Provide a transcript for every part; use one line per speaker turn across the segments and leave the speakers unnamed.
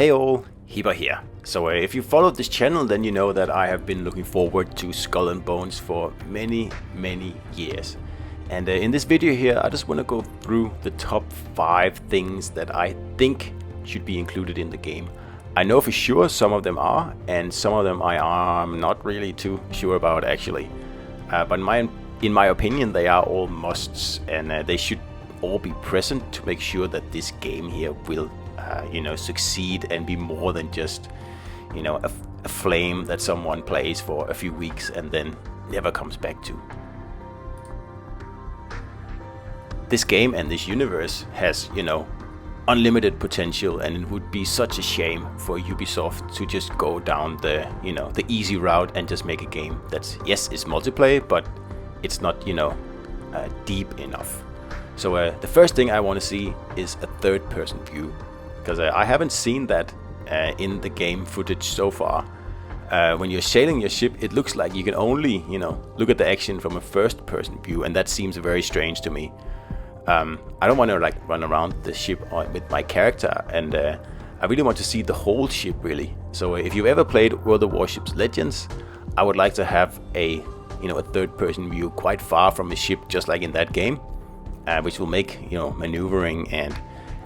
Hey all, Hiba here. So if you followed this channel, then you know that I have been looking forward to Skull and Bones for many years. And in this video here, I just want to go through the top 5 things that I think should be included in the game. I know for sure some of them are, and some of them I am not really too sure about actually. But in my opinion, they are all musts, and they should all be present to make sure that this game here will succeed and be more than just, a flame that someone plays for a few weeks and then never comes back to. This game and this universe has, unlimited potential, and it would be such a shame for Ubisoft to just go down the easy route and just make a game that's, yes, it's multiplayer, but it's not, deep enough. So the first thing I want to see is a third-person view, because I haven't seen that in the game footage so far. When you're sailing your ship, it looks like you can only, look at the action from a first-person view, and that seems very strange to me. I don't want to run around the ship with my character, and I really want to see the whole ship really. So if you've ever played World of Warships Legends, I would like to have a third-person view quite far from the ship, just like in that game, which will make maneuvering and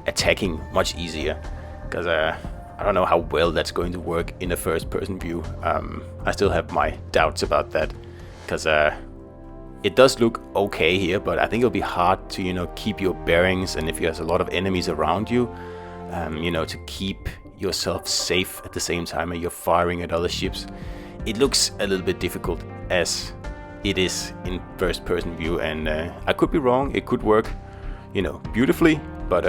attacking much easier. Because I don't know how well that's going to work in a first-person view. I still have my doubts about that, because it does look okay here, but I think it'll be hard to keep your bearings, and if there's a lot of enemies around you, to keep yourself safe at the same time and you're firing at other ships. It looks a little bit difficult as it is in first-person view, and I could be wrong. It could work, beautifully, but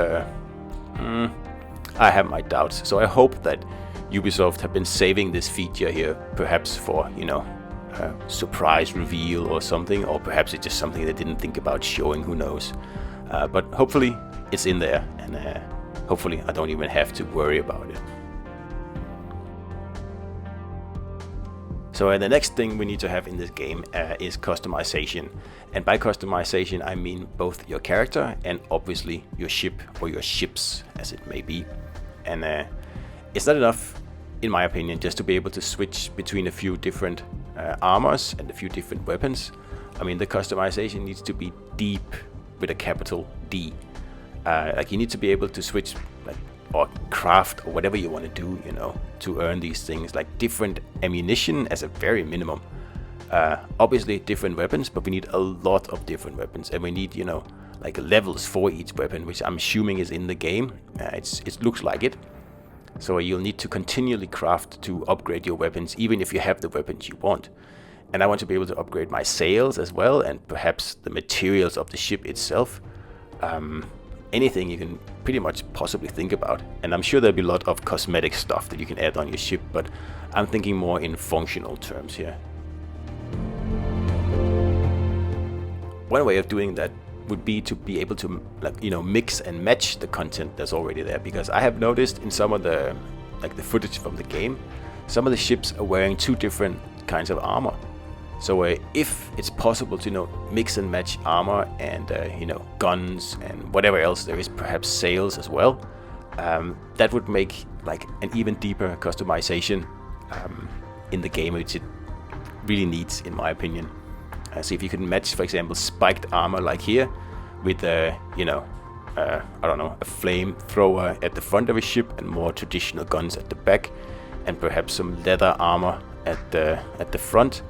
I have my doubts. So I hope that Ubisoft have been saving this feature here, perhaps for a surprise reveal or something, or perhaps it's just something they didn't think about showing. Who knows? But hopefully it's in there, and hopefully I don't even have to worry about it. So the next thing we need to have in this game is customization. And by customization, I mean both your character and obviously your ship, or your ships as it may be. And it's not enough, in my opinion, just to be able to switch between a few different armors and a few different weapons. I mean, the customization needs to be deep with a capital D. You need to be able to switch or craft or whatever you want to do, to earn these things, like different ammunition as a very minimum. Obviously different weapons, but we need a lot of different weapons, and we need, levels for each weapon, which I'm assuming is in the game. It looks like it. So you'll need to continually craft to upgrade your weapons, even if you have the weapons you want. And I want to be able to upgrade my sails as well, and perhaps the materials of the ship itself. Anything you can pretty much possibly think about. And I'm sure there'll be a lot of cosmetic stuff that you can add on your ship, but I'm thinking more in functional terms here. One way of doing that would be to be able to mix and match the content that's already there, because I have noticed in some of the the footage from the game, some of the ships are wearing 2 different kinds of armor. So if it's possible to mix and match armor and guns and whatever else there is, perhaps sails as well, that would make an even deeper customization in the game, which it really needs, in my opinion. So if you can match, for example, spiked armor like here with a flamethrower at the front of a ship and more traditional guns at the back, and perhaps some leather armor at the front,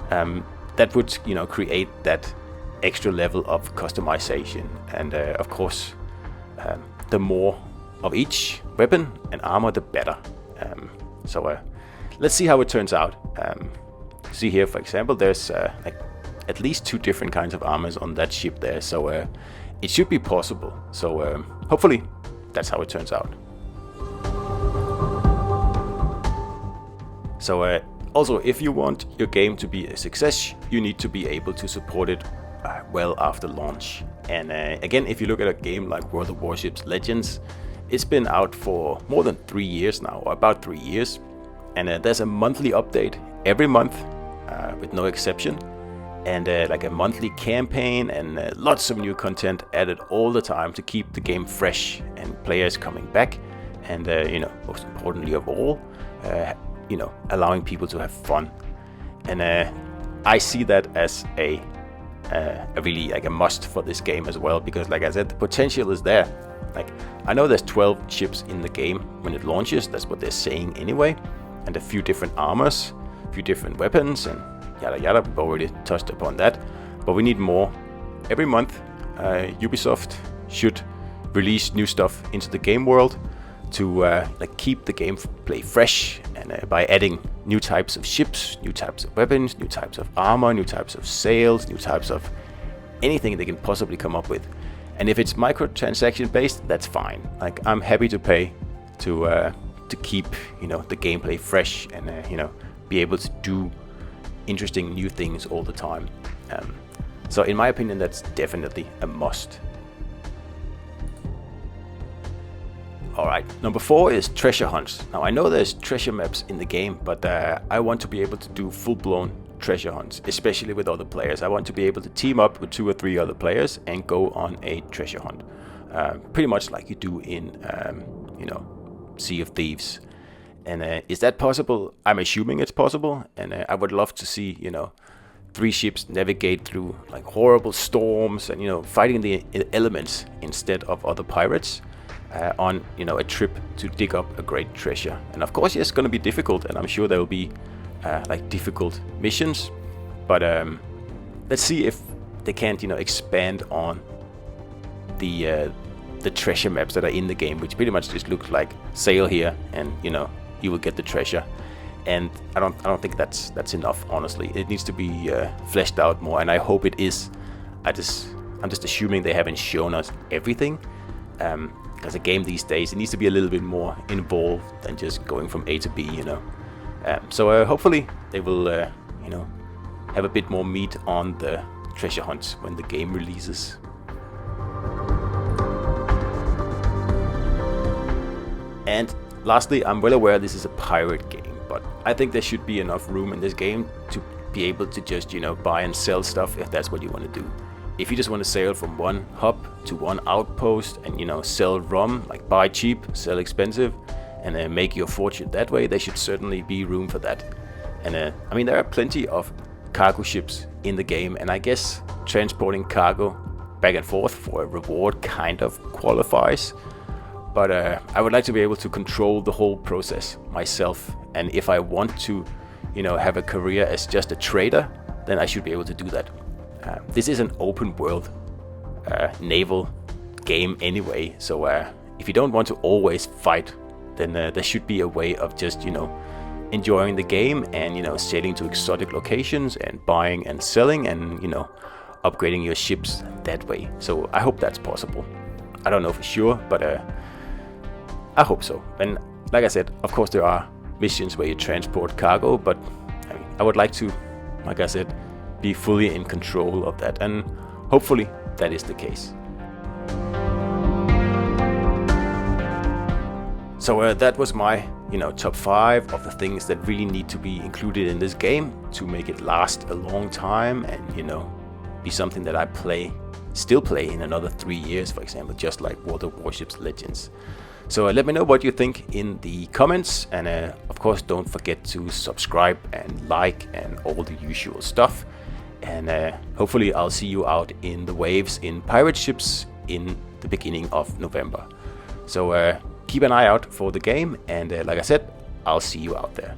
that would create that extra level of customization. And of course, the more of each weapon and armor, the better. So let's see how it turns out. See here, for example, there's at least 2 different kinds of armors on that ship there, so it should be possible. So hopefully that's how it turns out. So also, if you want your game to be a success, you need to be able to support it well after launch. And again, if you look at a game like World of Warships Legends, it's been out for more than 3 years now, or about 3 years, and there's a monthly update every month, with no exception, and a monthly campaign, and lots of new content added all the time to keep the game fresh and players coming back and most importantly of all, allowing people to have fun. And I see that as a really like a must for this game as well, because like I said, the potential is there. Like, I know there's 12 ships in the game when it launches, that's what they're saying anyway, and a few different armors, a few different weapons, and yada yada. We've already touched upon that, but we need more. Every month Ubisoft should release new stuff into the game world to keep the gameplay fresh, and by adding new types of ships, new types of weapons, new types of armor, new types of sails, new types of anything they can possibly come up with. And if it's microtransaction based, that's fine. Like, I'm happy to pay to keep the gameplay fresh, and be able to do interesting new things all the time. So in my opinion, that's definitely a must. Alright, number 4 is treasure hunts. Now, I know there's treasure maps in the game, but I want to be able to do full-blown treasure hunts, especially with other players. I want to be able to team up with 2 or 3 other players and go on a treasure hunt. Pretty much like you do in, Sea of Thieves. And is that possible? I'm assuming it's possible, and I would love to see, 3 ships navigate through like horrible storms and, fighting the elements instead of other pirates. On a trip to dig up a great treasure. And of course, it's going to be difficult, and I'm sure there will be difficult missions, but let's see if they can't expand on the treasure maps that are in the game, which pretty much just look like sail here and you will get the treasure. And I don't think that's enough, honestly. It needs to be fleshed out more, and I hope it is. I'm just assuming they haven't shown us everything. As a game these days, it needs to be a little bit more involved than just going from A to B, So hopefully they will, have a bit more meat on the treasure hunts when the game releases. And lastly, I'm well aware this is a pirate game, but I think there should be enough room in this game to be able to just, buy and sell stuff if that's what you want to do. If you just want to sail from one hub to one outpost and sell rum, like buy cheap, sell expensive, and make your fortune that way, there should certainly be room for that. And there are plenty of cargo ships in the game, and I guess transporting cargo back and forth for a reward kind of qualifies. But I would like to be able to control the whole process myself, and if I want to have a career as just a trader, then I should be able to do that. This is an open world naval game anyway, so if you don't want to always fight, then there should be a way of just enjoying the game and sailing to exotic locations and buying and selling and upgrading your ships that way. So I hope that's possible. I don't know for sure, but I hope so. And like I said, of course there are missions where you transport cargo, but I would like to, like I said, be fully in control of that, and hopefully that is the case. So that was my top 5 of the things that really need to be included in this game to make it last a long time and be something that I still play in another 3 years, for example, just like World of Warships Legends. So let me know what you think in the comments, and of course don't forget to subscribe and like and all the usual stuff. And hopefully I'll see you out in the waves in pirate ships in the beginning of November. So keep an eye out for the game, and like I said, I'll see you out there.